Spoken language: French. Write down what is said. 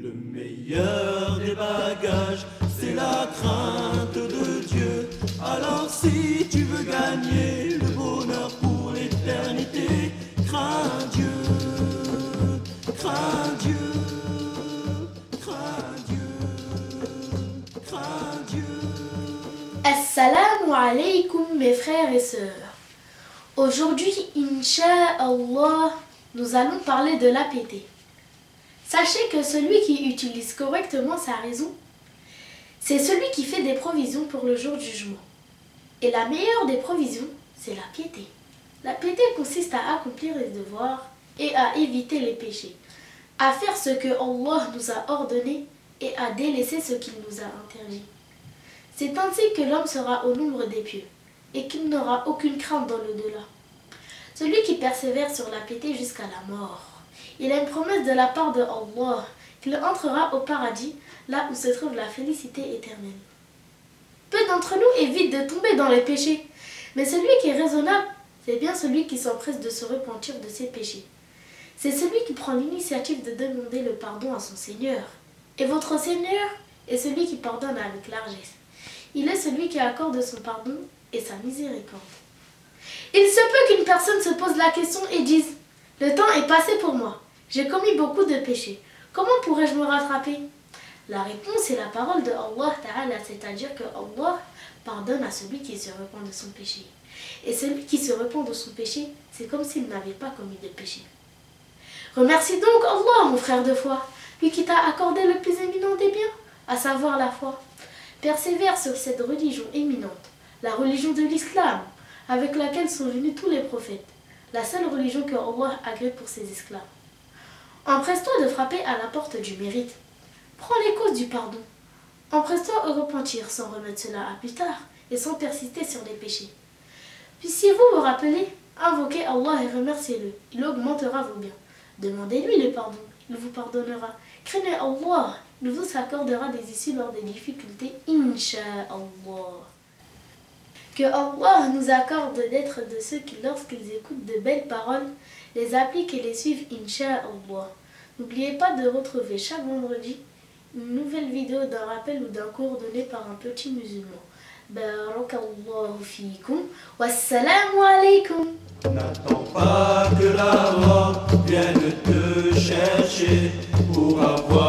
Le meilleur des bagages, c'est la crainte de Dieu. Alors si tu veux gagner le bonheur pour l'éternité, crains Dieu, crains Dieu, crains Dieu, crains Dieu. Assalamu alaikum mes frères et sœurs. Aujourd'hui, Inch'Allah, nous allons parler de l'APT. Sachez que celui qui utilise correctement sa raison, c'est celui qui fait des provisions pour le jour du jugement. Et la meilleure des provisions, c'est la piété. La piété consiste à accomplir les devoirs et à éviter les péchés, à faire ce que Allah nous a ordonné et à délaisser ce qu'il nous a interdit. C'est ainsi que l'homme sera au nombre des pieux et qu'il n'aura aucune crainte dans l'au-delà. Celui qui persévère sur la piété jusqu'à la mort, il a une promesse de la part de Allah qu'il entrera au paradis, là où se trouve la félicité éternelle. Peu d'entre nous évitent de tomber dans les péchés, mais celui qui est raisonnable, c'est bien celui qui s'empresse de se repentir de ses péchés. C'est celui qui prend l'initiative de demander le pardon à son Seigneur. Et votre Seigneur est celui qui pardonne avec largesse. Il est celui qui accorde son pardon et sa miséricorde. Il se peut qu'une personne se pose la question et dise « Le temps est passé pour moi, j'ai commis beaucoup de péchés, comment pourrais-je me rattraper ?» La réponse est la parole de Allah Ta'ala, c'est-à-dire que Allah pardonne à celui qui se repent de son péché. Et celui qui se repent de son péché, c'est comme s'il n'avait pas commis de péché. Remercie donc Allah, mon frère de foi, lui qui t'a accordé le plus éminent des biens, à savoir la foi. Persévère sur cette religion éminente, la religion de l'islam, avec laquelle sont venus tous les prophètes, la seule religion que Allah agrée pour ses esclaves. Empresse-toi de frapper à la porte du mérite. Prends les causes du pardon. Empresse-toi au repentir sans remettre cela à plus tard et sans persister sur les péchés. Puissiez-vous vous rappeler, invoquez Allah et remerciez-le, il augmentera vos biens. Demandez-lui le pardon, il vous pardonnera. Craignez Allah, il vous accordera des issues lors des difficultés, Inch'Allah. Que Allah nous accorde d'être de ceux qui, lorsqu'ils écoutent de belles paroles, les appliquent et les suivent, Inch'Allah. N'oubliez pas de retrouver chaque vendredi une nouvelle vidéo d'un rappel ou d'un cours donné par un petit musulman. Barakallahu fikum. Wassalamu alaikum. N'attends pas que la mort vienne te chercher pour avoir